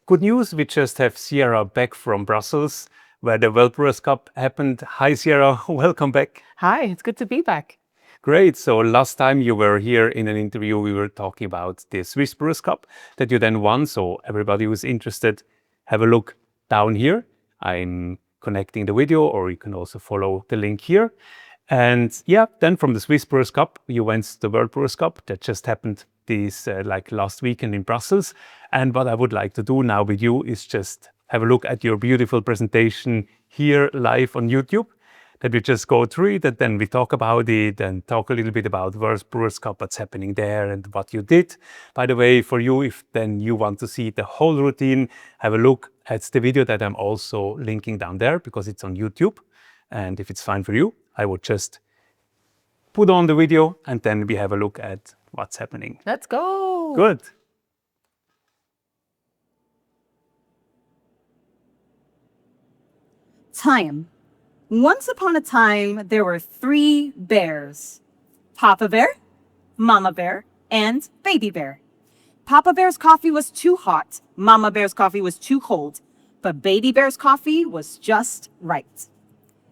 good news, we just have Sierra back from Brussels, where the World Brewers Cup happened. Hi, Sierra, welcome back. Hi, it's good to be back. Great. So last time you were here in an interview, we were talking about the Swiss Brewers Cup that you then won. So everybody who's interested, have a look down here. I'm connecting the video, or you can also follow the link here. And yeah, then from the Swiss Brewers Cup, you went to the World Brewers Cup that just happened this like last weekend in Brussels. And what I would like to do now with you is just have a look at your beautiful presentation here live on YouTube. That we just go through it, and then we talk about it and talk a little bit about World Brewers Cup, what's happening there and what you did. By the way, for you, if then you want to see the whole routine, have a look at the video that I'm also linking down there because it's on YouTube. And if it's fine for you, I would just put on the video and then we have a look at what's happening. Let's go. Good. Time. Once upon a time, there were 3 bears. Papa Bear, Mama Bear, and Baby Bear. Papa Bear's coffee was too hot, Mama Bear's coffee was too cold, but Baby Bear's coffee was just right.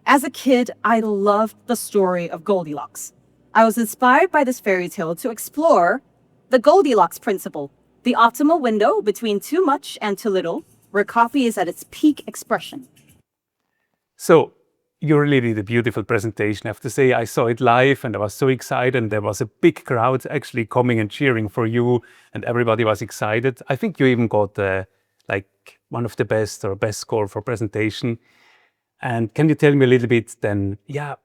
As a kid, I loved the story of Goldilocks. I was inspired by this fairy tale to explore the Goldilocks principle, the optimal window between too much and too little, where coffee is at its peak expression. So you really did a beautiful presentation. I have to say, I saw it live and I was so excited. And there was a big crowd actually coming and cheering for you, and everybody was excited. I think you even got like one of the best or best score for presentation. And can you tell me a little bit then, yeah,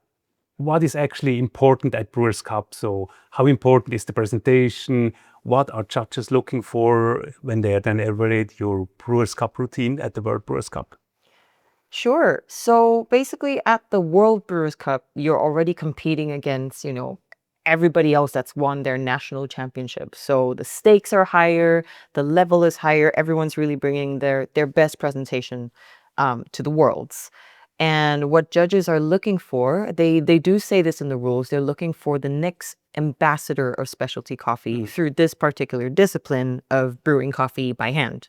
what is actually important at Brewers Cup? So how important is the presentation? What are judges looking for when they then evaluate your Brewers Cup routine at the World Brewers Cup? Sure. So basically at the World Brewers Cup, you're already competing against, everybody else that's won their national championship. So the stakes are higher, the level is higher. Everyone's really bringing their best presentation to the Worlds. And what judges are looking for, they do say this in the rules, they're looking for the next ambassador of specialty coffee through this particular discipline of brewing coffee by hand.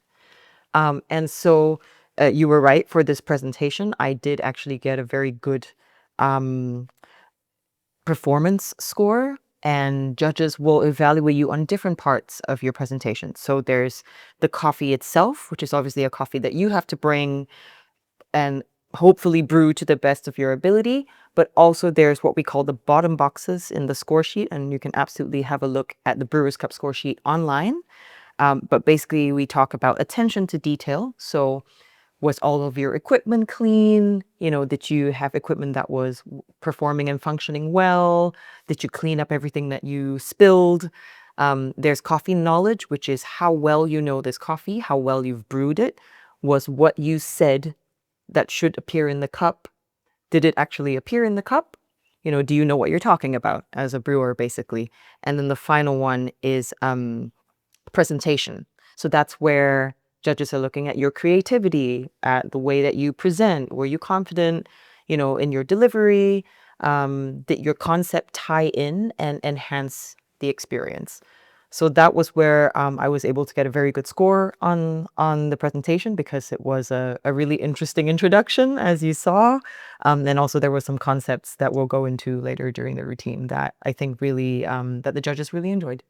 And so you were right for this presentation. I did actually get a very good performance score, and judges will evaluate you on different parts of your presentation. So there's the coffee itself, which is obviously a coffee that you have to bring and hopefully brew to the best of your ability. But also there's what we call the bottom boxes in the score sheet, and you can absolutely have a look at the Brewers Cup score sheet online. But basically we talk about attention to detail. So was all of your equipment clean? Did you have equipment that was performing and functioning well? Did you clean up everything that you spilled? There's coffee knowledge, which is how well you know this coffee, how well you've brewed it. Was what you said that should appear in the cup, did it actually appear in the cup? Do you know what you're talking about as a brewer, basically? And then the final one is presentation. So that's where judges are looking at your creativity, at the way that you present. Were you confident, in your delivery? Did your concept tie in and enhance the experience? So that was where I was able to get a very good score on the presentation, because it was a really interesting introduction, as you saw. And also there were some concepts that we'll go into later during the routine that I think really, that the judges really enjoyed.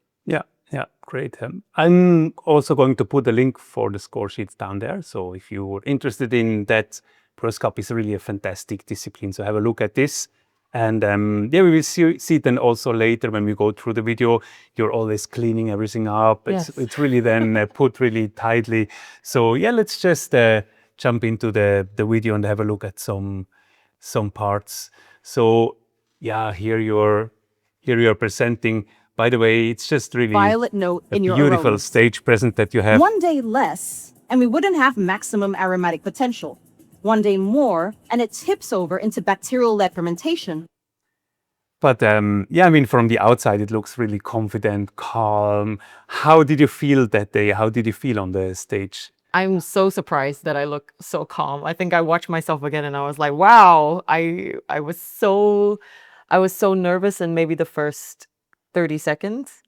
Yeah, great. I'm also going to put a link for the score sheets down there. So if you're interested in that, Brewers Cup is really a fantastic discipline. So have a look at this. And yeah, we will see it then also later when we go through the video. You're always cleaning everything up. It's really then put really tightly. So yeah, let's just jump into the video and have a look at some parts. So yeah, here you're presenting. By the way, it's just really Violet note in your beautiful aromas. stage present that you have. One day less, and we wouldn't have maximum aromatic potential. One day more, and it tips over into bacterial-led fermentation. But yeah, I mean, from the outside, it looks really confident, calm. How did you feel that day? How did you feel on the stage? I'm so surprised that I look so calm. I think I watched myself again and I was like, wow, I was so nervous in maybe the first 30 seconds.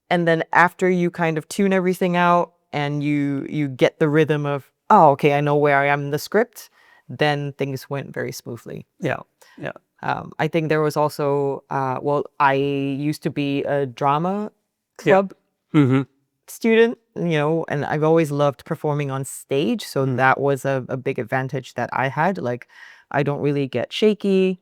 And then after you kind of tune everything out, and you get the rhythm of, oh, okay, I know where I am in the script, then things went very smoothly. Yeah. Yeah. I think there was also, I used to be a drama club student, and I've always loved performing on stage. So that was a big advantage that I had. Like, I don't really get shaky.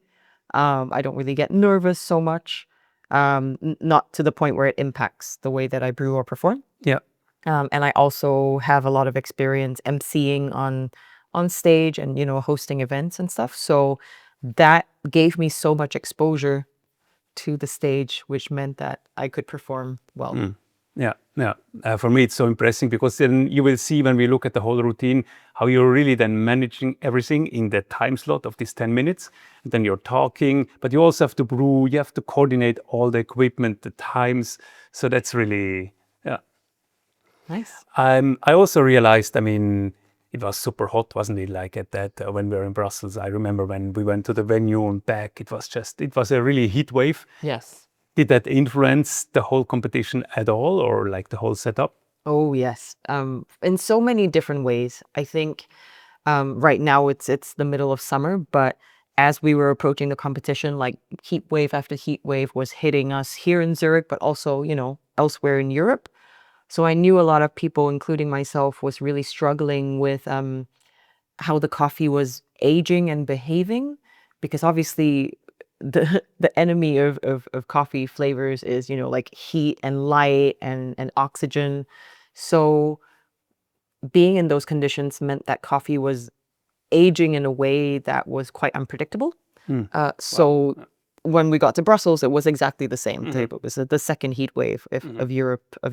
I don't really get nervous so much. Not to the point where it impacts the way that I brew or perform. Yeah. And I also have a lot of experience emceeing on stage and, hosting events and stuff. So that gave me so much exposure to the stage, which meant that I could perform well. Yeah, yeah. For me, it's so impressive because then you will see when we look at the whole routine, how you're really then managing everything in the time slot of these 10 minutes. And then you're talking, but you also have to brew, you have to coordinate all the equipment, the times. So that's really, yeah. Nice. I also realized, it was super hot, wasn't it? Like at that, when we were in Brussels, I remember when we went to the venue and back, it was a really heat wave. Yes. Did that influence the whole competition at all, or like the whole setup? Oh, yes. In so many different ways. I think right now it's the middle of summer, but as we were approaching the competition, like heat wave after heat wave was hitting us here in Zurich, but also, elsewhere in Europe. So I knew a lot of people, including myself, was really struggling with how the coffee was aging and behaving, because obviously the enemy of coffee flavors is, like heat and light and oxygen. So being in those conditions meant that coffee was aging in a way that was quite unpredictable. So when we got to Brussels, it was exactly the same. It was the second heat wave of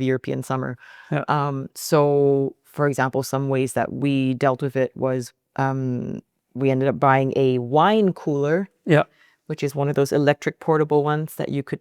European summer. Yeah. So, for example, some ways that we dealt with it was we ended up buying a wine cooler. Yeah. Which is one of those electric portable ones that you could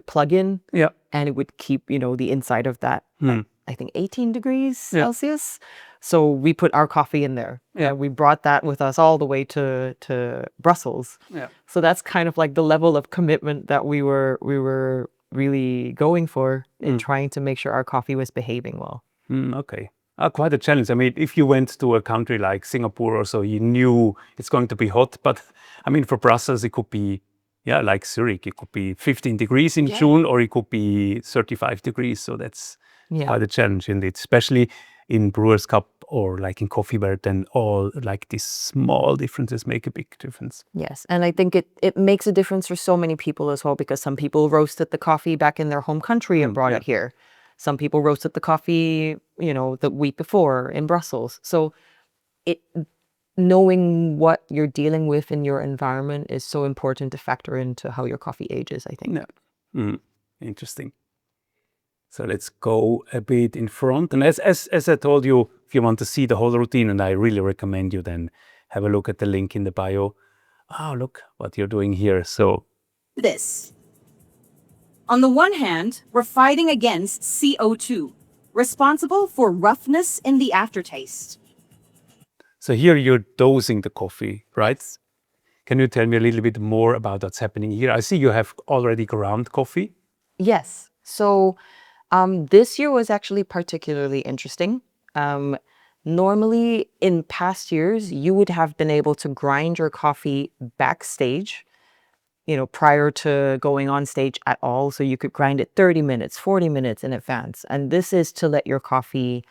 plug in. Yeah. And it would keep, the inside of that, I think 18 degrees Celsius. So we put our coffee in there. Yeah. And we brought that with us all the way to Brussels. Yeah. So that's kind of like the level of commitment that we were really going for in trying to make sure our coffee was behaving well. Okay. Quite a challenge. If you went to a country like Singapore or so, you knew it's going to be hot. But for Brussels, it could be, like Zurich, it could be 15 degrees in June, or it could be 35 degrees. So that's quite a challenge indeed, especially in Brewers Cup or like in coffee, where then all like these small differences make a big difference. Yes. And I think it makes a difference for so many people as well, because some people roasted the coffee back in their home country and brought it here. Some people roasted the coffee, the week before in Brussels. So knowing what you're dealing with in your environment is so important to factor into how your coffee ages, I think. Yeah. Interesting. So let's go a bit in front. And as I told you, if you want to see the whole routine, and I really recommend you then have a look at the link in the bio. Oh, look what you're doing here. So This. On the one hand, we're fighting against CO2, responsible for roughness in the aftertaste. So here you're dosing the coffee, right? Can you tell me a little bit more about what's happening here? I see you have already ground coffee. Yes. So this year was actually particularly interesting. Normally, in past years, you would have been able to grind your coffee backstage, prior to going on stage at all. So you could grind it 30 minutes, 40 minutes in advance. And this is to let your coffee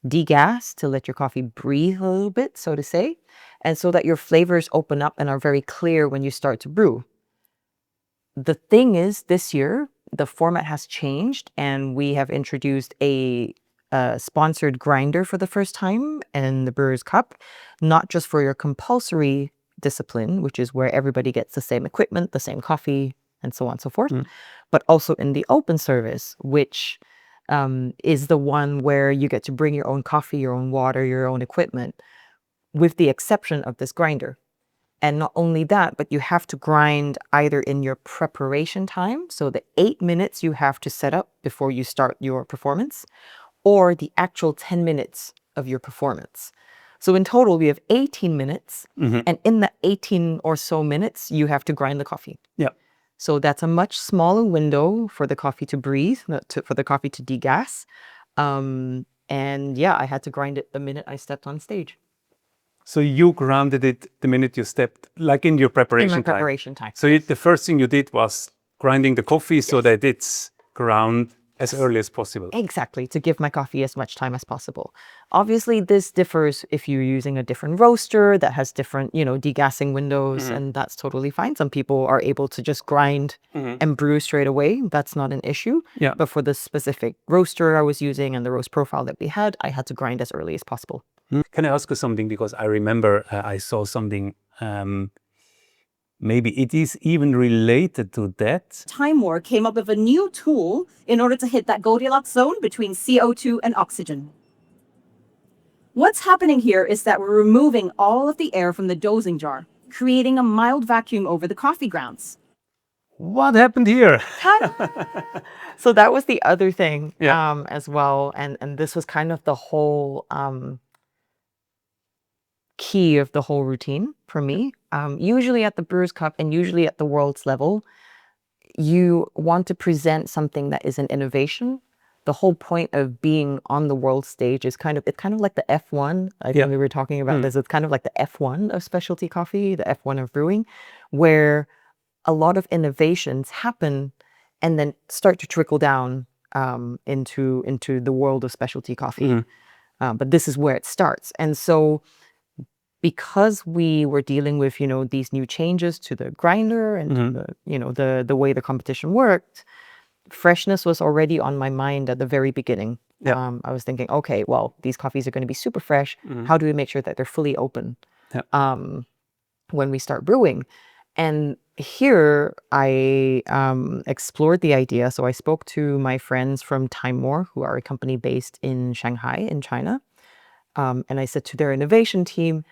degas, to let your coffee breathe a little bit, so to say, and so that your flavors open up and are very clear when you start to brew. The thing is, this year, the format has changed, and we have introduced a sponsored grinder for the first time in the Brewers Cup, not just for your compulsory discipline, which is where everybody gets the same equipment, the same coffee, and so on and so forth, but also in the open service, which is the one where you get to bring your own coffee, your own water, your own equipment, with the exception of this grinder. And not only that, but you have to grind either in your preparation time, so the 8 minutes you have to set up before you start your performance, or the actual 10 minutes of your performance. So in total, we have 18 minutes, and in the 18 or so minutes, you have to grind the coffee. Yeah. So that's a much smaller window for the coffee to breathe, for the coffee to degas. And yeah, I had to grind it the minute I stepped on stage. So you grounded it the minute you stepped, like in your In preparation my time. preparation time. So the first thing you did was grinding the coffee so that it's ground as early as possible. Exactly, to give my coffee as much time as possible. Obviously, this differs if you're using a different roaster that has different, degassing windows, and that's totally fine. Some people are able to just grind and brew straight away. That's not an issue. Yeah. But for the specific roaster I was using and the roast profile that we had, I had to grind as early as possible. Can I ask you something? Because I remember I saw something, maybe it is even related to that. TIMEMORE came up with a new tool in order to hit that Goldilocks zone between CO2 and oxygen. What's happening here is that we're removing all of the air from the dosing jar, creating a mild vacuum over the coffee grounds. What happened here? So that was the other thing Yeah. as well. And this was kind of the whole key of the whole routine for me. Usually at the Brewers Cup and usually at the world's level, you want to present something that is an innovation. The whole point of being on the world stage is kind of like the F1. I think we were talking about this. It's kind of like the F1 of specialty coffee, the F1 of brewing, where a lot of innovations happen and then start to trickle down into the world of specialty coffee. But this is where it starts. And so because we were dealing with, these new changes to the grinder and to the way the competition worked, freshness was already on my mind at the very beginning. Yeah. I was thinking, okay, well, these coffees are going to be super fresh. How do we make sure that they're fully open when we start brewing? And here I explored the idea. So I spoke to my friends from TIMEMORE, who are a company based in Shanghai in China. And I said to their innovation team,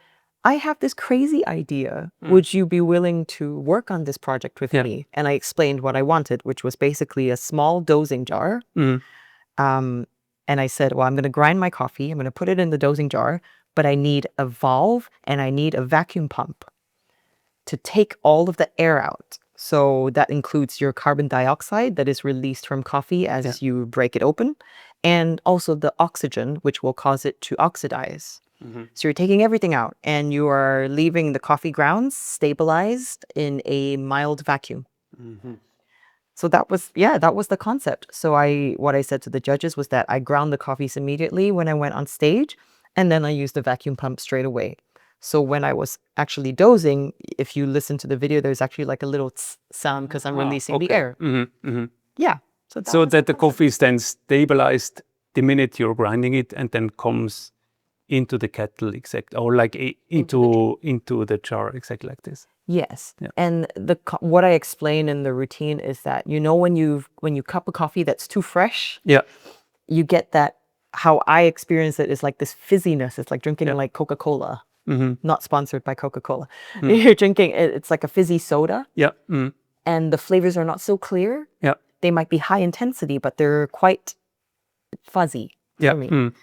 I have this crazy idea. Would you be willing to work on this project with me? And I explained what I wanted, which was basically a small dosing jar. And I said, well, I'm going to grind my coffee. I'm going to put it in the dosing jar, but I need a valve and I need a vacuum pump to take all of the air out. So that includes your carbon dioxide that is released from coffee as you break it open, and also the oxygen, which will cause it to oxidize. So you're taking everything out and you are leaving the coffee grounds stabilized in a mild vacuum. So that was the concept. So what I said to the judges was that I ground the coffees immediately when I went on stage, and then I used the vacuum pump straight away. So when I was actually dosing, if you listen to the video, there's actually like a little tss sound because I'm releasing the air. Yeah. So that the coffee is then stabilized the minute you're grinding it and then comes into the kettle, or like into the jar, exactly like this. Yes. And what I explain in the routine is that, when you cup a coffee that's too fresh, you get that, how I experience it is like this fizziness. It's like drinking like Coca-Cola. Not sponsored by Coca-Cola. You're drinking, it's like a fizzy soda. And the flavors are not so clear. They might be high intensity, but they're quite fuzzy for me.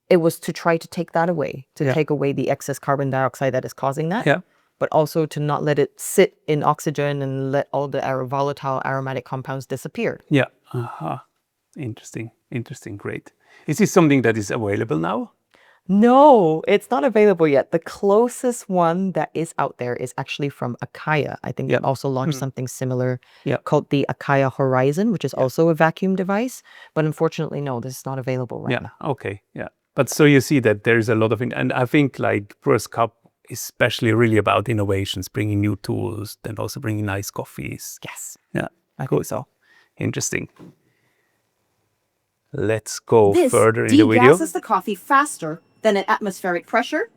It was to try to take that away, to take away the excess carbon dioxide that is causing that, but also to not let it sit in oxygen and let all the volatile aromatic compounds disappear. Interesting, great. Is this something that is available now? No, it's not available yet. The closest one that is out there is actually from Akaya. I think they also launched something similar called the Akaya Horizon, which is also a vacuum device. But unfortunately, no, this is not available right now. Okay, But so you see that there's a lot of, and I think like Brewers Cup is especially really about innovations, bringing new tools, and also bringing nice coffees. Yes. Yeah, I think so. Interesting. Let's go This further in the video. degasses the coffee faster than at atmospheric pressure,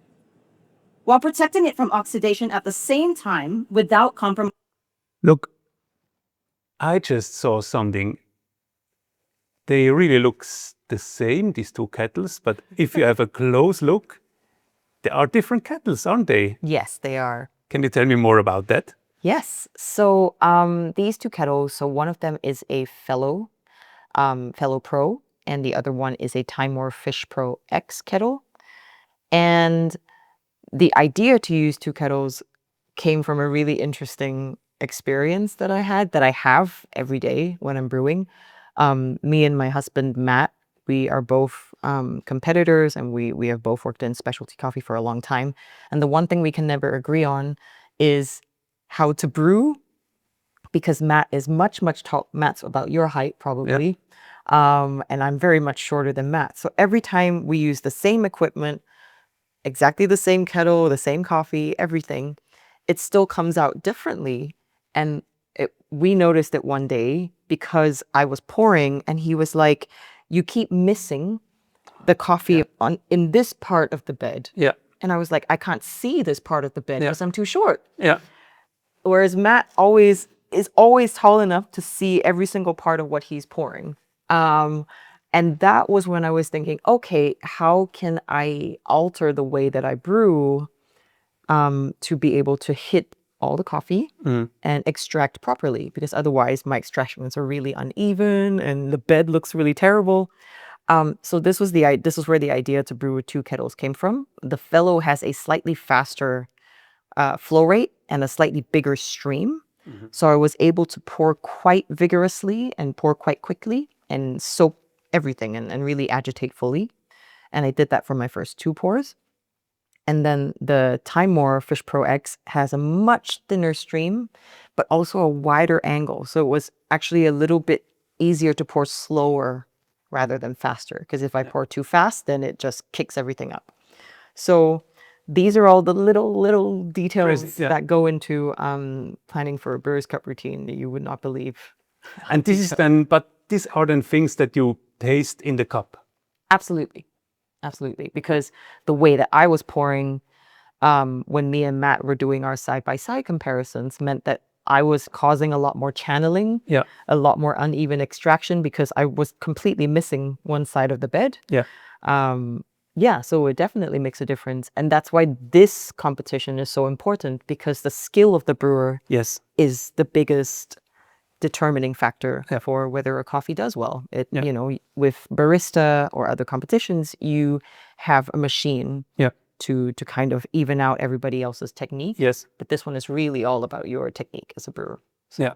while protecting it from oxidation at the same time without compromise. Look, I just saw something. They really look the same, these two kettles, but if you have a close look, there are different kettles, aren't they? Yes, they are. Can you tell me more about that? Yes. So these two kettles, so one of them is a Fellow Pro, and the other one is a TIMEMORE Fish Pro X kettle. And the idea to use two kettles came from a really interesting experience that I have every day when I'm brewing. Me and my husband, Matt, We are both competitors, and we have both worked in specialty coffee for a long time. And the one thing we can never agree on is how to brew, because Matt is much tall. Matt's about your height, probably. And I'm very much shorter than Matt. So every time we use the same equipment, exactly the same kettle, the same coffee, everything, it still comes out differently. And we noticed it one day because I was pouring and he was like, you keep missing the coffee in this part of the bed. Yeah. And I was like, I can't see this part of the bed because I'm too short. Yeah. Whereas Matt is always tall enough to see every single part of what he's pouring. And that was when I was thinking, okay, how can I alter the way that I brew to be able to hit all the coffee and extract properly? Because otherwise my extractions are really uneven and the bed looks really terrible. So this was where the idea to brew with 2 kettles came from. The Fellow has a slightly faster flow rate and a slightly bigger stream. So I was able to pour quite vigorously and pour quite quickly and soak everything and really agitate fully. And I did that for my first 2 pours. And then the TIMEMORE Fish Pro X has a much thinner stream, but also a wider angle. So it was actually a little bit easier to pour slower rather than faster. Because if I pour too fast, then it just kicks everything up. So these are all the little details that go into planning for a Brewers Cup routine that you would not believe. And these are then things that you taste in the cup. Absolutely. Because the way that I was pouring when me and Matt were doing our side-by-side comparisons meant that I was causing a lot more channeling, a lot more uneven extraction because I was completely missing one side of the bed. So it definitely makes a difference. And that's why this competition is so important, because the skill of the brewer is the biggest determining factor for whether a coffee does well. You know, with barista or other competitions, you have a machine to kind of even out everybody else's technique. But this one is really all about your technique as a brewer. So.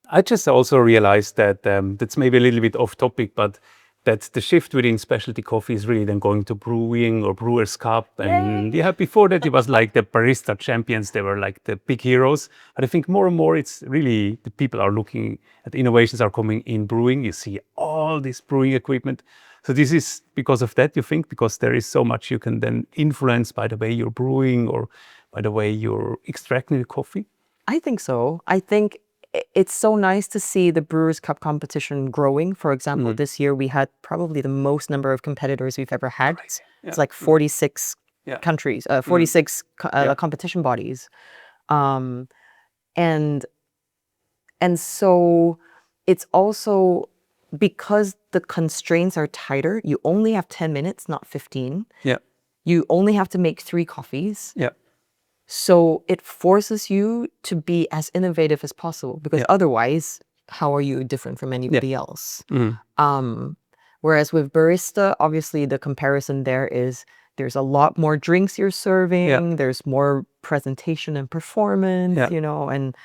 I just also realized that that's maybe a little bit off topic, but that the shift within specialty coffee is really then going to Brewing or Brewers Cup. And before that it was like the barista champions, they were like the big heroes. But I think more and more it's really the people are looking at innovations are coming in brewing. You see all this brewing equipment. So this is because of that, you think, because there is so much you can then influence by the way you're brewing or by the way you're extracting the coffee? I think so. I think it's so nice to see the Brewers Cup competition growing. For example, this year we had probably the most number of competitors we've ever had. It's like 46 countries, 46 competition bodies. And so it's also because the constraints are tighter, you only have 10 minutes, not 15. You only have to make 3 coffees. So it forces you to be as innovative as possible, because otherwise, how are you different from anybody else? Whereas with barista, obviously the comparison there is there's a lot more drinks you're serving, there's more presentation and performance, you know, and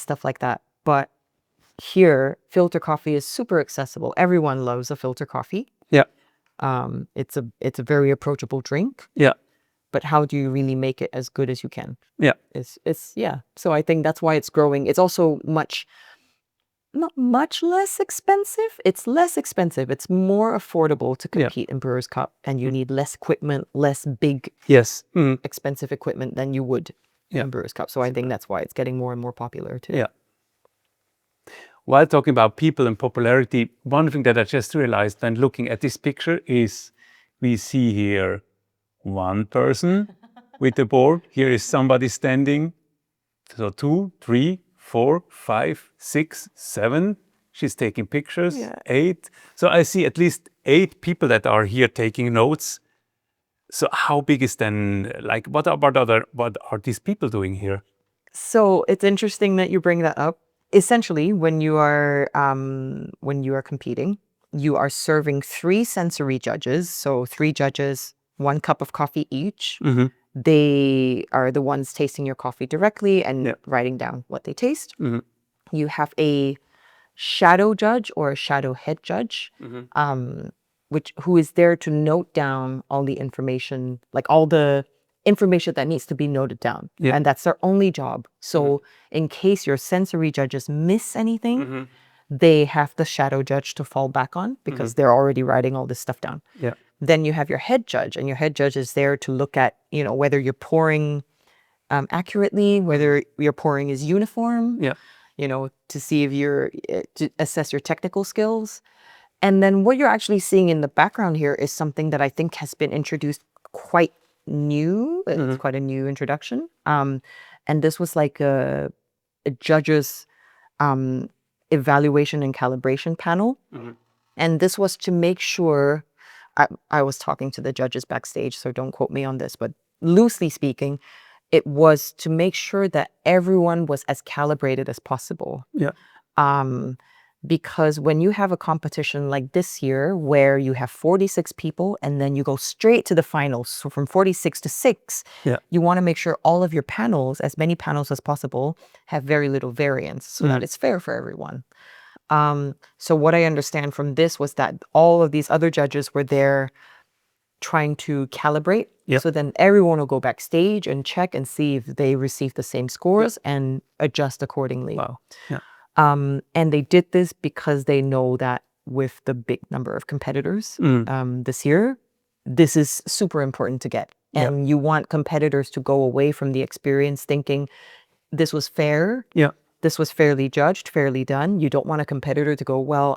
stuff like that. But here, filter coffee is super accessible. Everyone loves a filter coffee. It's a very approachable drink. But how do you really make it as good as you can? So I think that's why it's growing. It's also not much less expensive. It's less expensive. It's more affordable to compete in Brewers Cup, and you need less equipment, less big, expensive equipment than you would in Brewers Cup. So I think that's why it's getting more and more popular too. While talking about people and popularity, one thing that I just realized when looking at this picture is we see here one person with the board. Here is somebody standing. So 2, 3, 4, 5, 6, 7. She's taking pictures. 8. So I see at least 8 people that are here taking notes. So how big is then, like, what are these people doing here? So it's interesting that you bring that up. Essentially, when you are competing, you are serving 3 sensory judges. So 3 judges, 1 cup of coffee each. They are the ones tasting your coffee directly and writing down what they taste. You have a shadow judge or a shadow head judge. who is there to note down all the information, like all the information that needs to be noted down. Yeah. And that's their only job. So in case your sensory judges miss anything, they have the shadow judge to fall back on because they're already writing all this stuff down. Yeah. Then you have your head judge, and your head judge is there to look at, whether you're pouring accurately, whether your pouring is uniform, Yeah. To see if to assess your technical skills. And then what you're actually seeing in the background here is something that I think has been introduced quite new. It's quite a new introduction. And this was like a judge's evaluation and calibration panel. And this was to make sure, I was talking to the judges backstage, so don't quote me on this, but loosely speaking, it was to make sure that everyone was as calibrated as possible. Yeah. Because when you have a competition like this year, where you have 46 people and then you go straight to the finals, so from 46 to 6, you want to make sure all of your panels, as many panels as possible, have very little variance so that it's fair for everyone. So what I understand from this was that all of these other judges were there trying to calibrate. So then everyone will go backstage and check and see if they receive the same scores and adjust accordingly. Wow. Yeah. And they did this because they know that with the big number of competitors this year, this is super important to get. And you want competitors to go away from the experience thinking this was fair. This was fairly judged, fairly done. You don't want a competitor to go, well,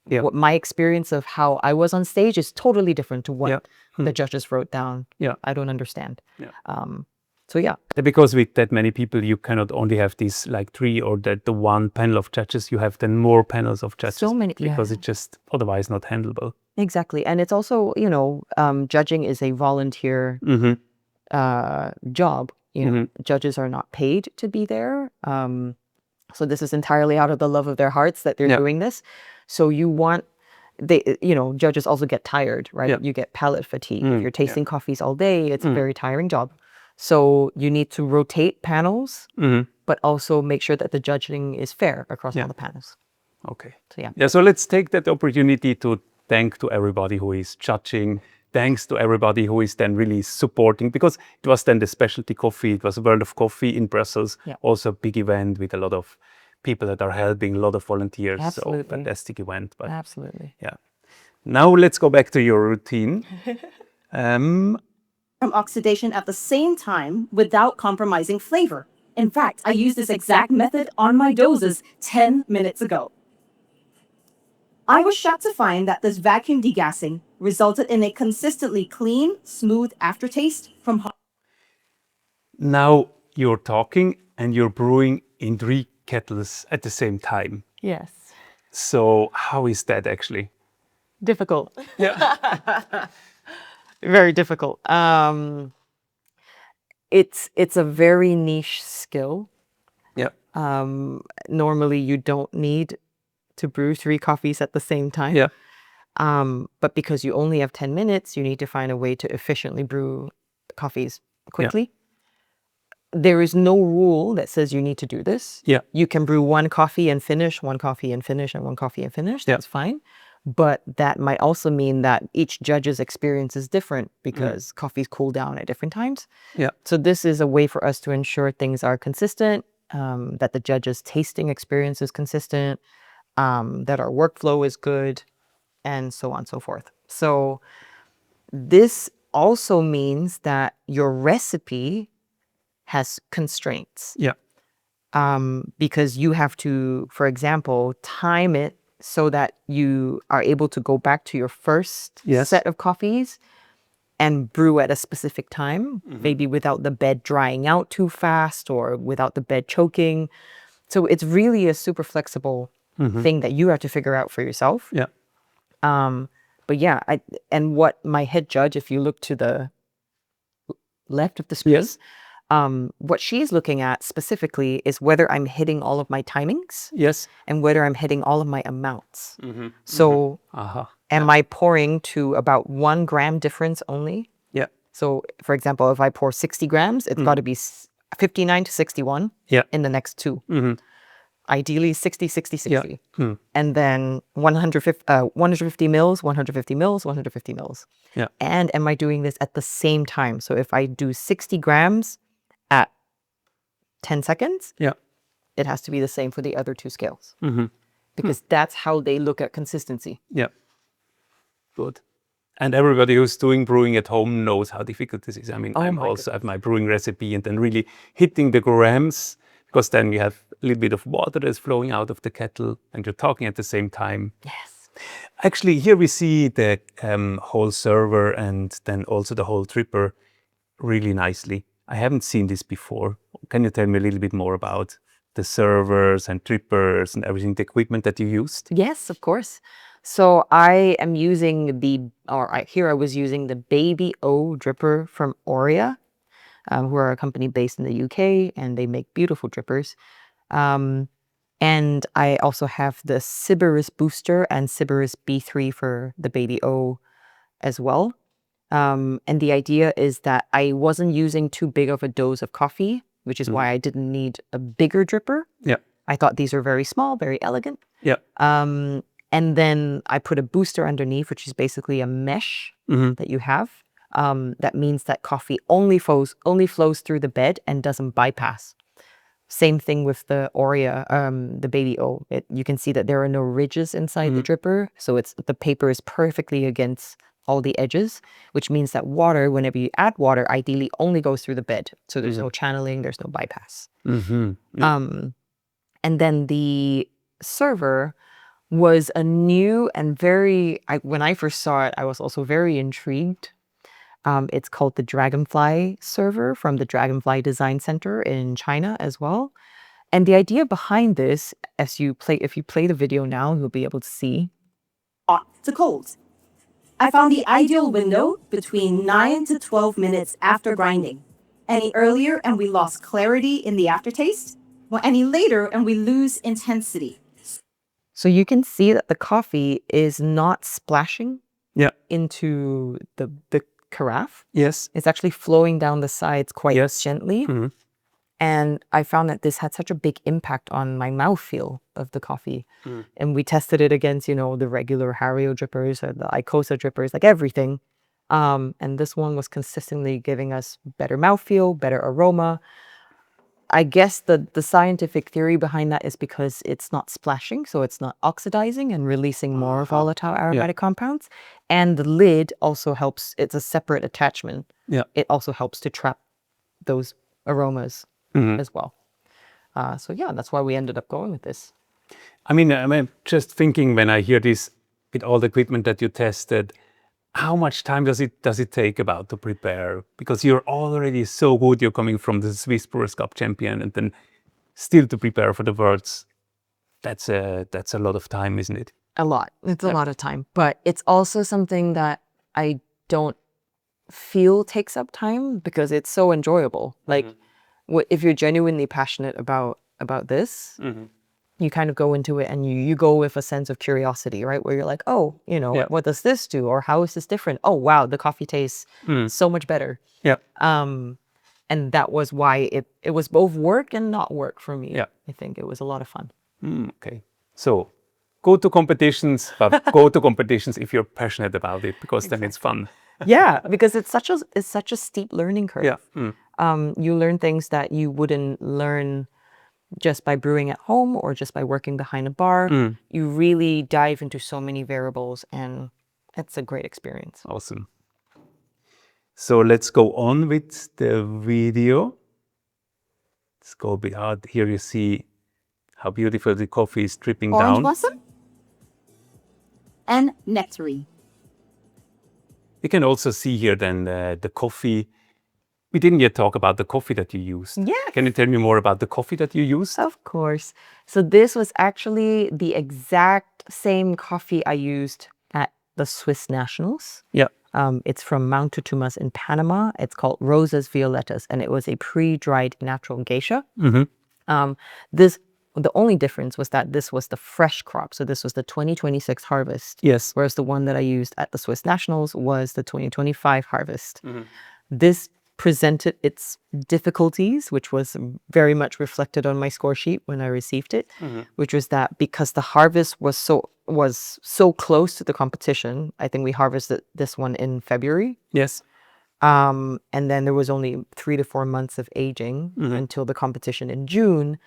what my experience of how I was on stage is totally different to what the judges wrote down. I don't understand. So yeah. Because with that many people, you cannot only have these like 3 or the one panel of judges. You have then more panels of judges. So many, because it's just otherwise not handleable. Exactly. And it's also, judging is a volunteer job. Judges are not paid to be there. So this is entirely out of the love of their hearts that they're doing this. So judges also get tired, right? You get palate fatigue. If you're tasting coffees all day, it's a very tiring job. So you need to rotate panels, but also make sure that the judging is fair across all the panels. Okay. So so let's take that opportunity to thank to everybody who is judging. Thanks to everybody who is then really supporting, because it was then the specialty coffee. It was a World of Coffee in Brussels. Also a big event with a lot of people that are helping, a lot of volunteers. Absolutely. So fantastic event. But absolutely. Yeah. Now let's go back to your routine. From oxidation at the same time without compromising flavor. In fact, I used this exact method on my doses 10 minutes ago. I was shocked to find that this vacuum degassing resulted in a consistently clean, smooth aftertaste from hot. Now you're talking and you're brewing in 3 kettles at the same time. Yes. So how is that actually? Difficult. Yeah. Very difficult. It's a very niche skill. Yeah. Normally you don't need to brew 3 coffees at the same time. Yeah. But because you only have 10 minutes, you need to find a way to efficiently brew coffees quickly. There is no rule that says you need to do this. You can brew 1 coffee and finish, 1 coffee and finish, and 1 coffee and finish. That's fine. But that might also mean that each judge's experience is different because coffees cool down at different times. So this is a way for us to ensure things are consistent, that the judge's tasting experience is consistent, that our workflow is good, and so on and so forth. So this also means that your recipe has constraints. Because you have to, for example, time it so that you are able to go back to your first set of coffees and brew at a specific time, maybe without the bed drying out too fast or without the bed choking. So it's really a super flexible thing that you have to figure out for yourself. But yeah, and what my head judge, if you look to the left of the screen, what she's looking at specifically is whether I'm hitting all of my timings. And whether I'm hitting all of my amounts. So am I pouring to about 1 gram difference only? So for example, if I pour 60 grams, it's got to be 59 to 61 in the next 2. ideally 60, 60, 60. Yeah. And then 150 mils, 150 mils, 150 mils. Yeah. And am I doing this at the same time? So if I do 60 grams at 10 seconds, Yeah. it has to be the same for the other two scales. Mm-hmm. Because that's how they look at consistency. Yeah. Good. And everybody who's doing brewing at home knows how difficult this is. I mean, I'm also at my brewing recipe and then really hitting the grams, because then you have a little bit of water that's flowing out of the kettle and you're talking at the same time. Yes. Actually, here we see the whole server and then also the whole dripper really nicely. I haven't seen this before. Can you tell me a little bit more about the servers and drippers and everything, the equipment that you used? Yes, of course. So I am using I was using the Baby O dripper from Oria, who are a company based in the UK, and they make beautiful drippers. And I also have the Sybaris Booster and Sybaris B3 for the Baby O as well. And the idea is that I wasn't using too big of a dose of coffee, which is why I didn't need a bigger dripper. Yeah. I thought these are very small, very elegant. Yeah. And then I put a booster underneath, which is basically a mesh that you have. That means that coffee only flows through the bed and doesn't bypass. Same thing with the Oria, the Baby O. You can see that there are no ridges inside the dripper, so the paper is perfectly against all the edges, which means that water, whenever you add water, ideally only goes through the bed. So there's no channeling, there's no bypass. Yeah. And then the server was a new and when I first saw it, I was also very intrigued. It's called the Dragonfly server from the Dragonfly Design Center in China as well. And the idea behind this, if you play the video now, you'll be able to see. Hot to cold. I found the ideal window between 9 to 12 minutes after grinding. Any earlier and we lost clarity in the aftertaste, or any later and we lose intensity. So you can see that the coffee is not splashing into the carafe. Yes. It's actually flowing down the sides quite gently. And I found that this had such a big impact on my mouthfeel of the coffee. And we tested it against, the regular Hario drippers or the Icosa drippers, like everything. And this one was consistently giving us better mouthfeel, better aroma. I guess the scientific theory behind that is because it's not splashing, so it's not oxidizing and releasing more volatile aromatic compounds. And the lid also helps. It's a separate attachment. Yeah. It also helps to trap those aromas as well. So yeah, that's why we ended up going with this. I mean, I'm just thinking when I hear this, with all the equipment that you tested, how much time does it take about to prepare? Because you're already so good. You're coming from the Swiss Brewers Cup champion, and then still to prepare for the Worlds. That's a lot of time, isn't it? A lot. It's a lot of time, but it's also something that I don't feel takes up time because it's so enjoyable. Like, if you're genuinely passionate about this, you kind of go into it and you go with a sense of curiosity, right? Where you're like, oh, what does this do? Or how is this different? Oh, wow, the coffee tastes so much better. Yeah. And that was why it was both work and not work for me. Yeah. I think it was a lot of fun. Okay. So go to competitions, but go to competitions if you're passionate about it, because then it's fun. Yeah, because it's such a steep learning curve. Yeah. You learn things that you wouldn't learn just by brewing at home or just by working behind a bar. You really dive into so many variables, and it's a great experience. Awesome. So let's go on with the video. Let's go beyond. Here you see how beautiful the coffee is dripping Orange down. blossom and nectarine. You can also see here then the coffee. We didn't yet talk about the coffee that you used. Yes. Can you tell me more about the coffee that you used? Of course. So this was actually the exact same coffee I used at the Swiss Nationals. Yeah. It's from Mount Totumas in Panama. It's called Rosas Violetas, and it was a pre-dried natural geisha. The only difference was that this was the fresh crop. So this was the 2026 harvest. Yes. Whereas the one that I used at the Swiss Nationals was the 2025 harvest. This presented its difficulties, which was very much reflected on my score sheet when I received it, which was that because the harvest was so close to the competition. I think we harvested this one in February. Yes. And then there was only 3 to 4 months of aging until the competition in June.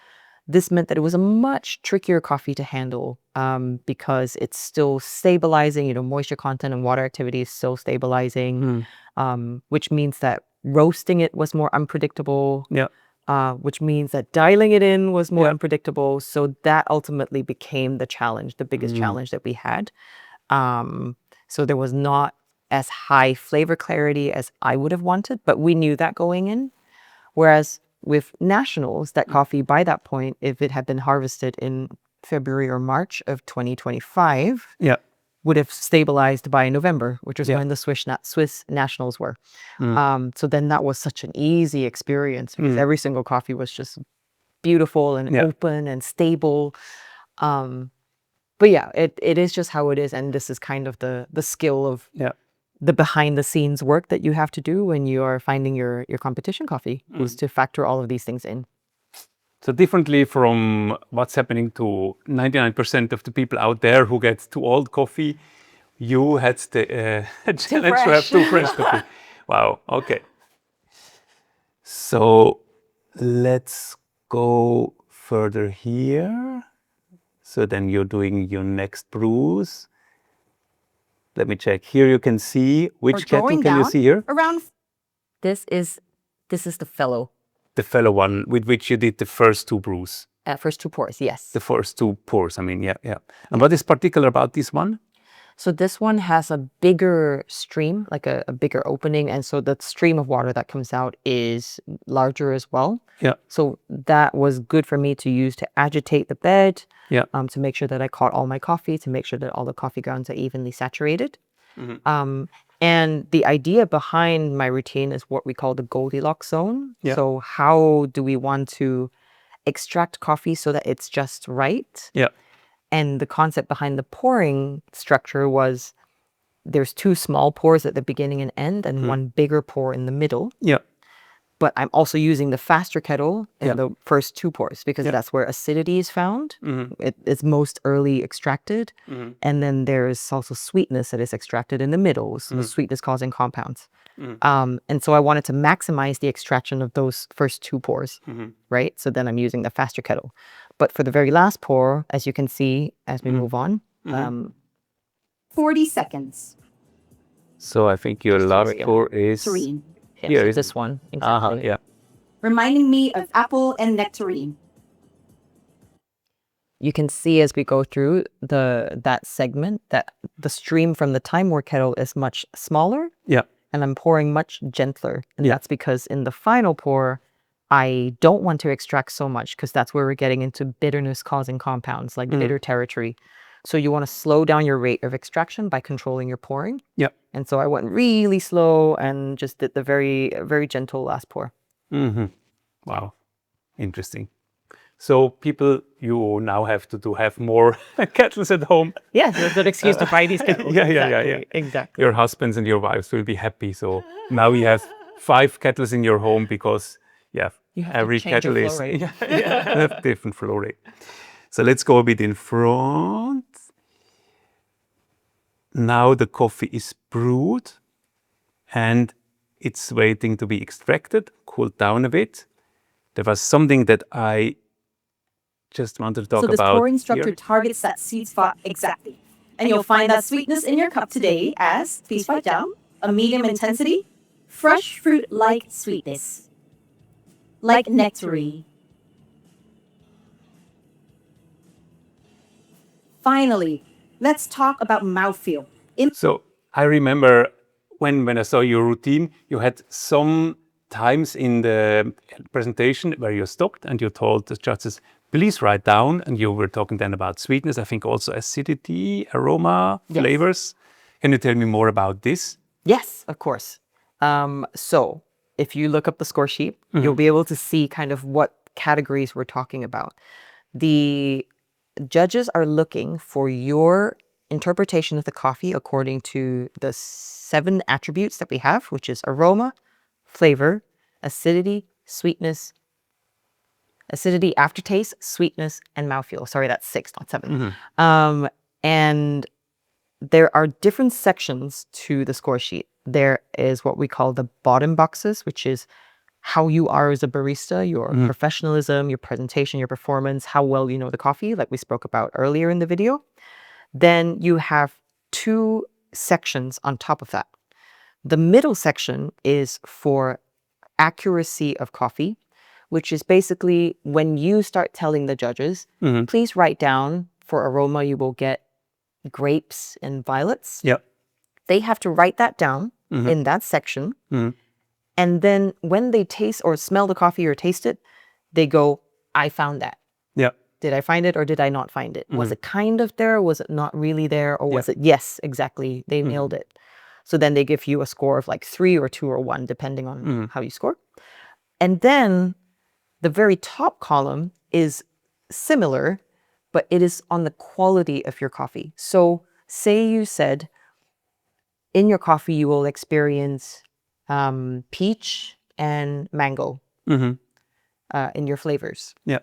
This meant that it was a much trickier coffee to handle because it's still stabilizing, moisture content and water activity is still stabilizing, which means that roasting it was more unpredictable, which means that dialing it in was more unpredictable. So that ultimately became the challenge, the biggest challenge that we had. So there was not as high flavor clarity as I would have wanted, but we knew that going in. Whereas with nationals, that coffee by that point, if it had been harvested in February or March of 2025, would have stabilized by November, which was when the Swiss nationals were. So then that was such an easy experience because every single coffee was just beautiful and open and stable. But yeah, it is just how it is. And this is kind of the skill of the behind the scenes work that you have to do when you are finding your competition coffee, is to factor all of these things in. So differently from what's happening to 99% of the people out there who get too old coffee, you had the challenge to have too fresh coffee. Wow, okay. So let's go further here. So then you're doing your next brews. Let me check. Here you can see which kettle can you see here? This is the fellow. The fellow one with which you did the first 2 brews. First 2 pours, yes. The first 2 pours, I mean, yeah. And what is particular about this one? So this one has a bigger stream, like a bigger opening. And so the stream of water that comes out is larger as well. Yeah. So that was good for me to use to agitate the bed. Yeah. To make sure that I caught all my coffee, to make sure that all the coffee grounds are evenly saturated. And the idea behind my routine is what we call the Goldilocks zone. Yeah. So how do we want to extract coffee so that it's just right? Yeah. And the concept behind the pouring structure was there's 2 small pours at the beginning and end and 1 bigger pour in the middle. Yeah. But I'm also using the faster kettle in the first 2 pours because that's where acidity is found. It's most early extracted. And then there's also sweetness that is extracted in the middle, so the sweetness causing compounds. And so I wanted to maximize the extraction of those first 2 pours, right? So then I'm using the faster kettle. But for the very last pour, as you can see, as we move on, 40 seconds. So I think your last pour is Nectarine. here. so Is this one. Exactly. yeah. Reminding me of apple and nectarine. You can see as we go through that segment that the stream from the TIMEMORE kettle is much smaller. Yeah. And I'm pouring much gentler. And that's because in the final pour, I don't want to extract so much because that's where we're getting into bitterness causing compounds like bitter territory. So you want to slow down your rate of extraction by controlling your pouring. Yeah. And so I went really slow and just did the very, very gentle last pour. Wow. Interesting. So people, you now have to have more kettles at home. Yeah, there's an excuse to buy these kettles. Yeah. Exactly. Your husbands and your wives will be happy. So now you have 5 kettles in your home because you have every to change kettle your is flow rate. have different flow rate. So let's go a bit in front. Now the coffee is brewed and it's waiting to be extracted, cooled down a bit. There was something that I just wanted to talk So this about pouring structure here. targets that sweet spot exactly. And you'll find that sweetness in your cup today as, please write down, a medium intensity, fresh fruit-like sweetness. Like nectarine. Finally, let's talk about mouthfeel. So I remember when I saw your routine, you had some times in the presentation where you stopped and you told the judges, please write down, and you were talking then about sweetness, I think also acidity, aroma, flavors. Can you tell me more about this? Yes, of course. So if you look up the score sheet, you'll be able to see kind of what categories we're talking about. The judges are looking for your interpretation of the coffee according to the 7 attributes that we have, which is aroma, flavor, acidity, sweetness, acidity, aftertaste, sweetness, and mouthfeel. Sorry, that's 6, not 7. And there are different sections to the score sheet. There is what we call the bottom boxes, which is how you are as a barista, your professionalism, your presentation, your performance, how well you know the coffee, like we spoke about earlier in the video. Then you have 2 sections on top of that. The middle section is for accuracy of coffee, which is basically when you start telling the judges, please write down for aroma, you will get grapes and violets. Yeah. They have to write that down in that section. And then when they taste or smell the coffee or taste it, they go, I found that. Yeah. Did I find it or did I not find it? Was it kind of there? Was it not really there? Or was it, yes, exactly. They nailed it. So then they give you a score of like 3 or 2 or 1, depending on how you score. And then the very top column is similar, but it is on the quality of your coffee. So say you said in your coffee, you will experience peach and mango in your flavors. Yeah.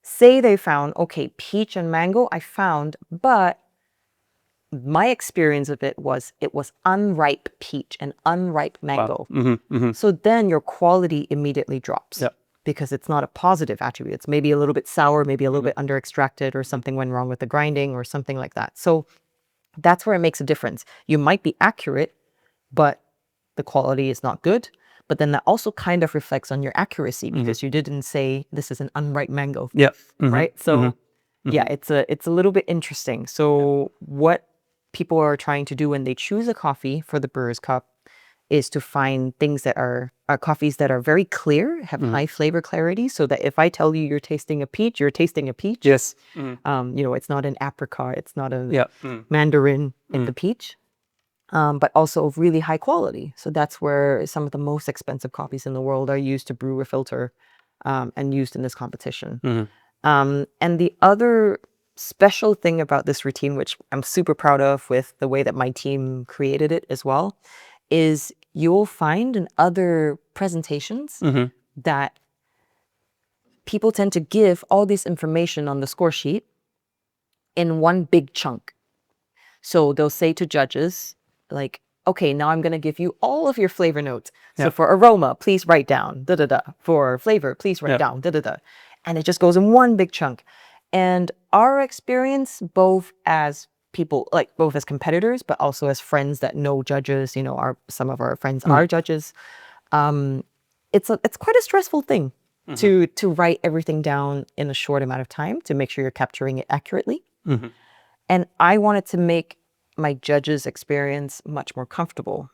Say they found, okay, peach and mango I found, but my experience of it was unripe peach and unripe mango. So then your quality immediately drops because it's not a positive attribute. It's maybe a little bit sour, maybe a little bit under extracted, or something went wrong with the grinding or something like that. So that's where it makes a difference. You might be accurate, but the quality is not good. But then that also kind of reflects on your accuracy because you didn't say this is an unripe mango. Yeah. Right. So yeah, it's a little bit interesting. So what people are trying to do when they choose a coffee for the Brewers Cup is to find things that are coffees that are very clear, have high flavor clarity, so that if I tell you you're tasting a peach, you're tasting a peach. Yes. You know, it's not an apricot, it's not a mandarin in the peach. But also of really high quality. So that's where some of the most expensive coffees in the world are used to brew or filter and used in this competition. And the other special thing about this routine, which I'm super proud of with the way that my team created it as well, is you'll find in other presentations that people tend to give all this information on the score sheet in one big chunk. So they'll say to judges, like, okay, now I'm going to give you all of your flavor notes. So for aroma, please write down, da-da-da. For flavor, please write down, da-da-da. And it just goes in one big chunk. And our experience, both as people, like both as competitors, but also as friends that know judges, you know, some of our friends are judges. It's quite a stressful thing to write everything down in a short amount of time to make sure you're capturing it accurately. And I wanted to make my judges' experience much more comfortable.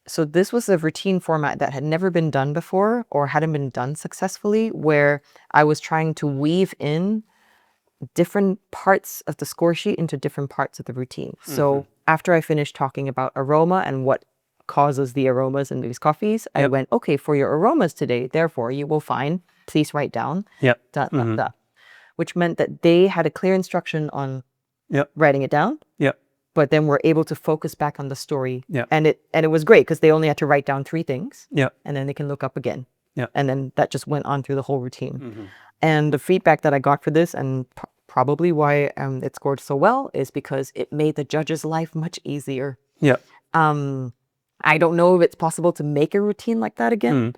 So this was a routine format that had never been done before or hadn't been done successfully, where I was trying to weave in different parts of the score sheet into different parts of the routine. So after I finished talking about aroma and what causes the aromas in these coffees, I went, okay, for your aromas today, therefore you will find, please write down, which meant that they had a clear instruction on writing it down. But then we're able to focus back on the story. And it was great because they only had to write down 3 things. And then they can look up again. And then that just went on through the whole routine. And the feedback that I got for this, and probably why it scored so well, is because it made the judges' life much easier. I don't know if it's possible to make a routine like that again.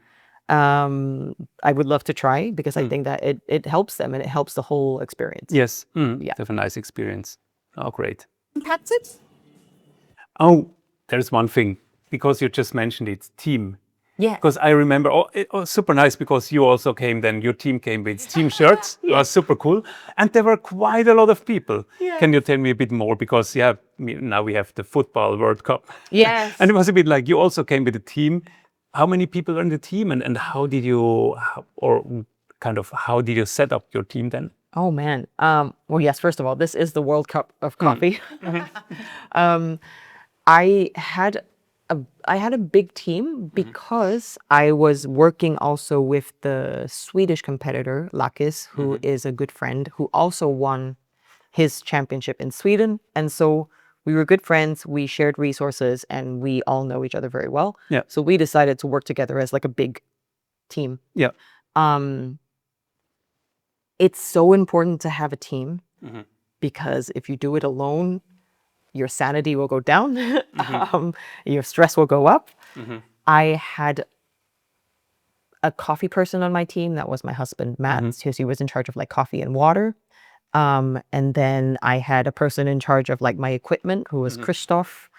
I would love to try because I think that it helps them and it helps the whole experience. Yes. They have a nice experience. Oh, great. Impacted? Oh, there's one thing, because you just mentioned it, team. Yeah. Because I remember, it was super nice because you also came then, your team came with team shirts. It was super cool. And there were quite a lot of people. Can you tell me a bit more? Because now we have the football World Cup. Yes. And it was a bit like you also came with a team. How many people are in the team and how did you, how did you set up your team then? Oh man. Well, yes, first of all, this is the World Cup of coffee. I had a big team because I was working also with the Swedish competitor, Lakis, who is a good friend, who also won his championship in Sweden. And so we were good friends, we shared resources, and we all know each other very well. Yeah. So we decided to work together as like a big team. Yeah. It's so important to have a team Mm-hmm. because if you do it alone, your sanity will go down, your stress will go up. Mm-hmm. I had a coffee person on my team. That was my husband, Matt, because he was in charge of like coffee and water. And then I had a person in charge of like my equipment, who was Christoph,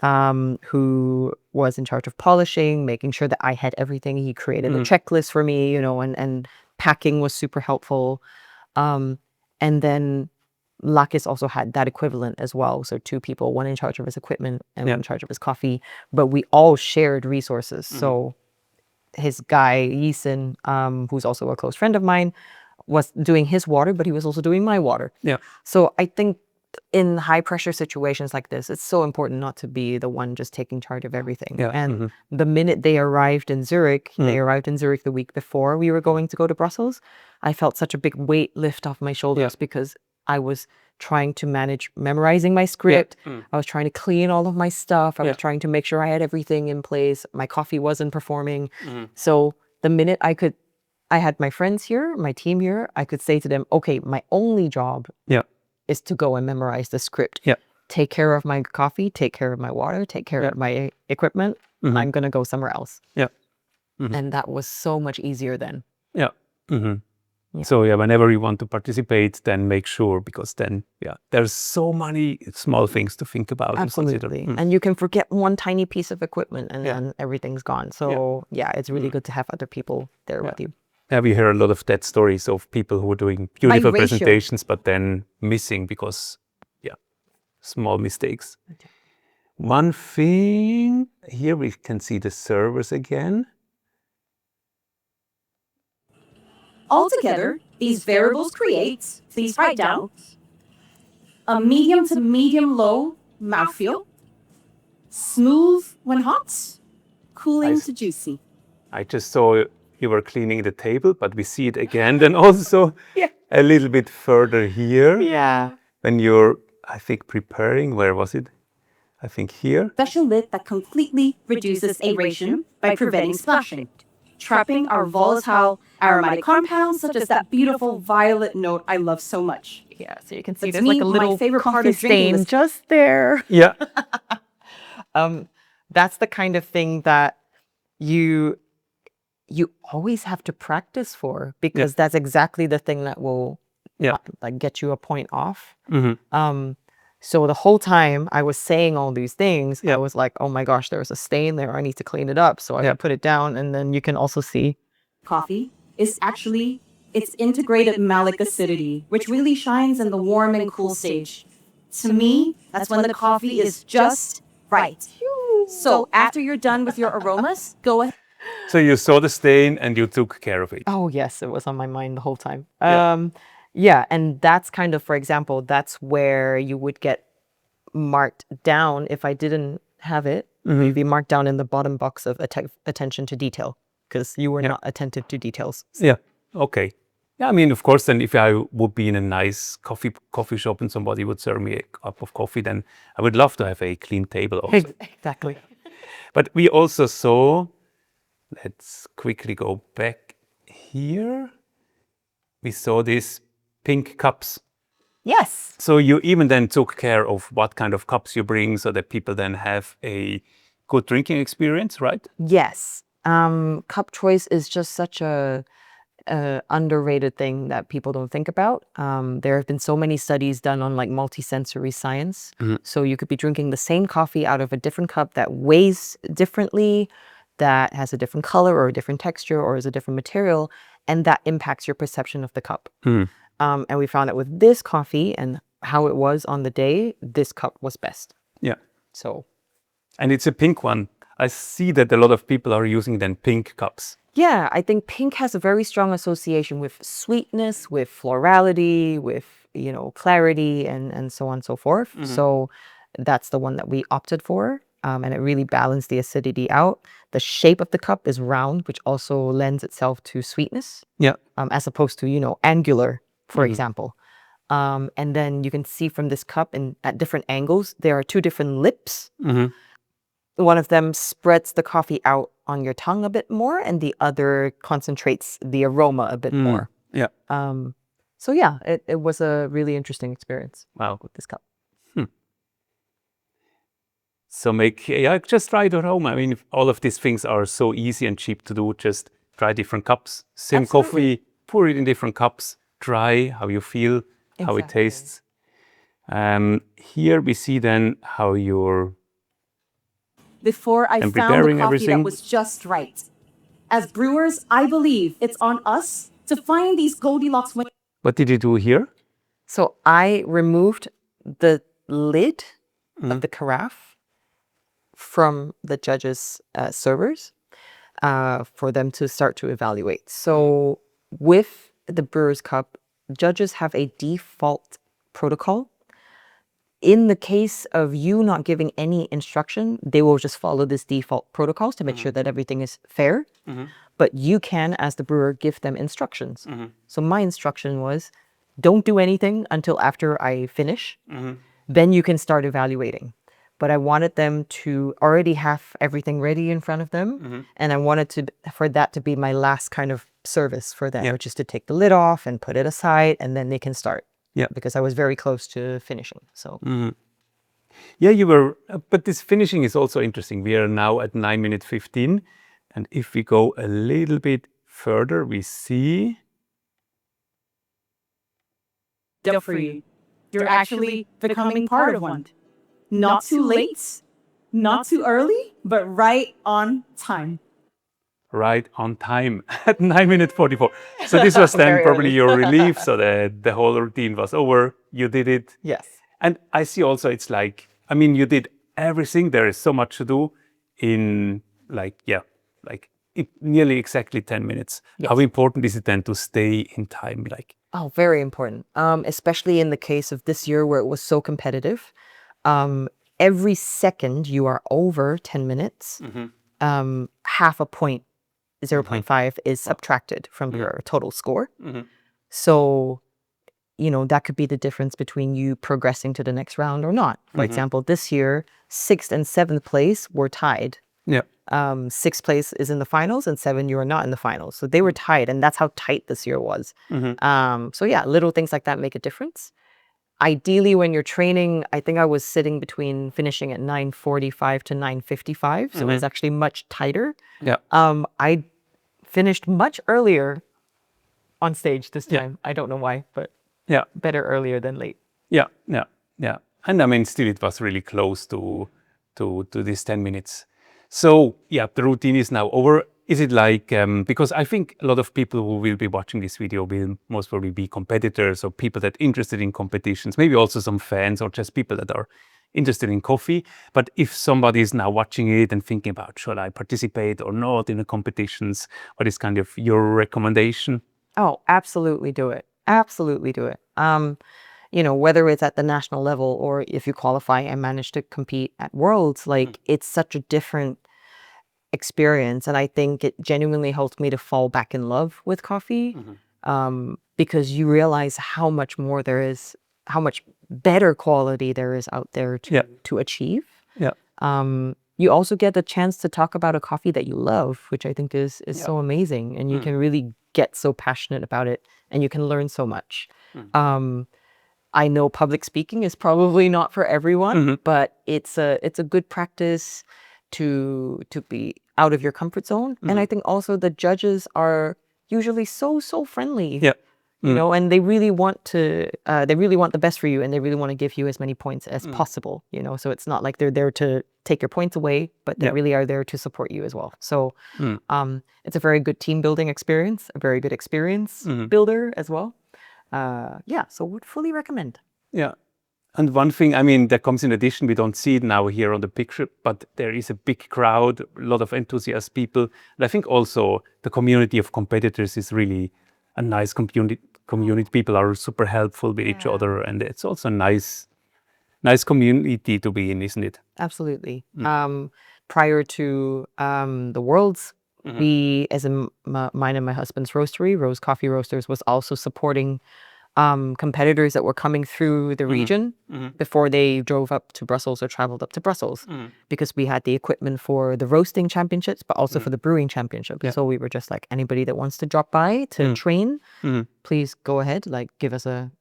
who was in charge of polishing, making sure that I had everything. He created a checklist for me, you know, and packing was super helpful. And then Lakis also had that equivalent as well. So 2 people, one in charge of his equipment and one in charge of his coffee, but we all shared resources. So his guy, Yisin, who's also a close friend of mine, was doing his water, but he was also doing my water. Yeah. So I think in high pressure situations like this, it's so important not to be the one just taking charge of everything. Yeah. And the minute they arrived in Zurich, they arrived in Zurich the week before we were going to go to Brussels, I felt such a big weight lift off my shoulders because I was trying to manage memorizing my script. I was trying to clean all of my stuff. I was trying to make sure I had everything in place. My coffee wasn't performing. So the minute I had my friends here, my team here, I could say to them, okay, my only job is to go and memorize the script. Take care of my coffee, take care of my water, take care of my equipment. I'm going to go somewhere else. And that was so much easier then. So whenever you want to participate, then make sure, because then there's so many small things to think about. Absolutely. And consider. And you can forget one tiny piece of equipment and then everything's gone. So it's really good to have other people there with you. Yeah, we hear a lot of that stories of people who are doing beautiful ratio. presentations, but then missing because, small mistakes. One thing, here we can see the servers again. Altogether, these variables create, please write down, a medium to medium low mouthfeel, smooth when hot, cooling to juicy. I just saw you were cleaning the table, but we see it again. Then also a little bit further here. Yeah. When you're, I think, preparing, where was it? I think here. Special lid that completely reduces aeration by preventing splashing, trapping our volatile aromatic compounds such as that beautiful violet note I love so much. Yeah, so you can see That's there's like a my little favorite part coffee of drinking stain this. just there. Yeah. That's the kind of thing that you always have to practice for, because that's exactly the thing that will like get you a point off. So the whole time I was saying all these things, I was like, oh my gosh, there's a stain there. I need to clean it up. So I put it down, and then you can also see. Coffee is actually its integrated malic acidity, which really shines in the warm and cool stage. To me, that's when the coffee is just right. So after you're done with your aromas, go ahead. So you saw the stain and you took care of it. Oh yes, it was on my mind the whole time. And that's kind of, for example, that's where you would get marked down if I didn't have it. You'd be marked down in the bottom box of attention to detail, because you were not attentive to details. Yeah. Okay. Yeah, I mean, of course, then if I would be in a nice coffee shop and somebody would serve me a cup of coffee, then I would love to have a clean table also. Exactly. But we also saw, let's quickly go back here. We saw these pink cups. Yes. So you even then took care of what kind of cups you bring so that people then have a good drinking experience, right? Yes. Cup choice is just such a underrated thing that people don't think about. There have been so many studies done on like multisensory science. So you could be drinking the same coffee out of a different cup that weighs differently, that has a different color or a different texture or is a different material, and that impacts your perception of the cup. And we found that with this coffee and how it was on the day, this cup was best. Yeah. So. And it's a pink one. I see that a lot of people are using then pink cups. Yeah, I think pink has a very strong association with sweetness, with florality, with, clarity, and so on and so forth. So that's the one that we opted for. And it really balanced the acidity out. The shape of the cup is round, which also lends itself to sweetness. Yeah. As opposed to, angular, for example. And then you can see from this cup and at different angles, there are two different lips. One of them spreads the coffee out on your tongue a bit more, and the other concentrates the aroma a bit more. Yeah. So yeah, it was a really interesting experience. Wow. With this cup. So just try it at home. I mean, all of these things are so easy and cheap to do. Just try different cups. Same Absolutely. coffee, pour it in different cups. Try how you feel, how it Exactly. tastes. Here we see then how you're Before I And found the preparing coffee everything. that was just right. As brewers, I believe it's on us to find these Goldilocks winners. What did you do here? So I removed the lid of the carafe from the judges' servers for them to start to evaluate. So with the Brewers Cup, judges have a default protocol. In the case of you not giving any instruction, they will just follow this default protocols to make sure that everything is fair. But you can, as the brewer, give them instructions. So my instruction was, don't do anything until after I finish. Then you can start evaluating. But I wanted them to already have everything ready in front of them. And I wanted for that to be my last kind of service for them, which is to take the lid off and put it aside, and then they can start. Yeah. Because I was very close to finishing. So Yeah, you were, but this finishing is also interesting. We are now at 9:15. And if we go a little bit further, we see. Free. You're actually becoming part of one. Not too late, not too early, but right on time. Right on time at 9:44. So this was then Very probably early. your relief. So the whole routine was over. You did it. yes. And I see also it's like, I mean, you did everything. There is so much to do in nearly exactly 10 minutes. Yes. How important is it then to stay in time? Oh, very important. Especially in the case of this year where it was so competitive. Every second you are over 10 minutes, half a point, 0.5 is subtracted from your total score. So, that could be the difference between you progressing to the next round or not. For example, this year, 6th and 7th place were tied. Yeah. 6th place is in the finals and 7, you are not in the finals. So they were tied, and that's how tight this year was. So yeah, little things like that make a difference. Ideally, when you're training, I think I was sitting between finishing at 9:45 to 9:55. So it was actually much tighter. Yeah. I finished much earlier on stage this time. I don't know why, but Yeah. better earlier than late. Yeah. And I mean, still it was really close to these 10 minutes. So yeah, the routine is now over. Is it like, because I think a lot of people who will be watching this video will most probably be competitors or people that are interested in competitions, maybe also some fans or just people that are interested in coffee. But if somebody is now watching it and thinking about, should I participate or not in the competitions? What is kind of your recommendation? Oh, absolutely do it. Absolutely do it. Whether it's at the national level or if you qualify and manage to compete at Worlds, it's such a different experience. And I think it genuinely helped me to fall back in love with coffee because you realize how much more there is, how much better quality there is out there to achieve. Yeah. You also get the chance to talk about a coffee that you love, which I think is so amazing. And you can really get so passionate about it and you can learn so much. I know public speaking is probably not for everyone, but it's a good practice to be out of your comfort zone. And I think also the judges are usually so friendly. Yeah. And they really want the best for you, and they really want to give you as many points as possible. So it's not like they're there to take your points away, but they really are there to support you as well. So it's a very good team building experience, a very good experience builder as well. So would fully recommend. Yeah. And one thing, I mean, that comes in addition, we don't see it now here on the picture, but there is a big crowd, a lot of enthusiast people. And I think also the community of competitors is really a nice community. People are super helpful with each other. And it's also a nice community to be in, isn't it? Absolutely. Prior to the Worlds, we, as in mine and my husband's roastery, Rose Coffee Roasters, was also supporting competitors that were coming through the region before they drove up to Brussels or traveled up to Brussels, because we had the equipment for the roasting championships, but also for the brewing championship. Yeah. So we were just like, anybody that wants to drop by to train, please go ahead, like give us a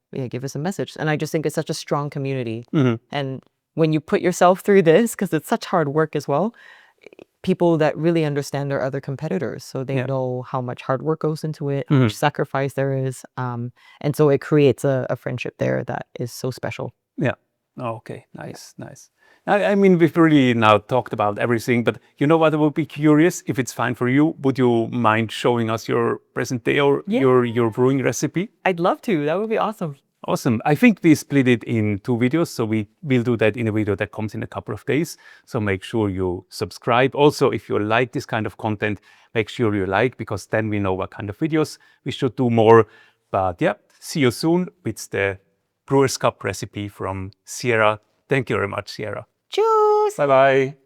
message. And I just think it's such a strong community. And when you put yourself through this, because it's such hard work as well, people that really understand their other competitors, so they know how much hard work goes into it, how much sacrifice there is, and so it creates a friendship there that is so special. Yeah. Okay. Nice. Nice. I mean, we've really now talked about everything, but you know what? I would be curious, if it's fine for you, would you mind showing us your present day or your brewing recipe? I'd love to. That would be awesome. Awesome. I think we split it in 2 videos, so we will do that in a video that comes in a couple of days. So make sure you subscribe. Also, if you like this kind of content, make sure you like, because then we know what kind of videos we should do more. But yeah, see you soon with the Brewers Cup recipe from Sierra. Thank you very much, Sierra. Cheers. Bye-bye.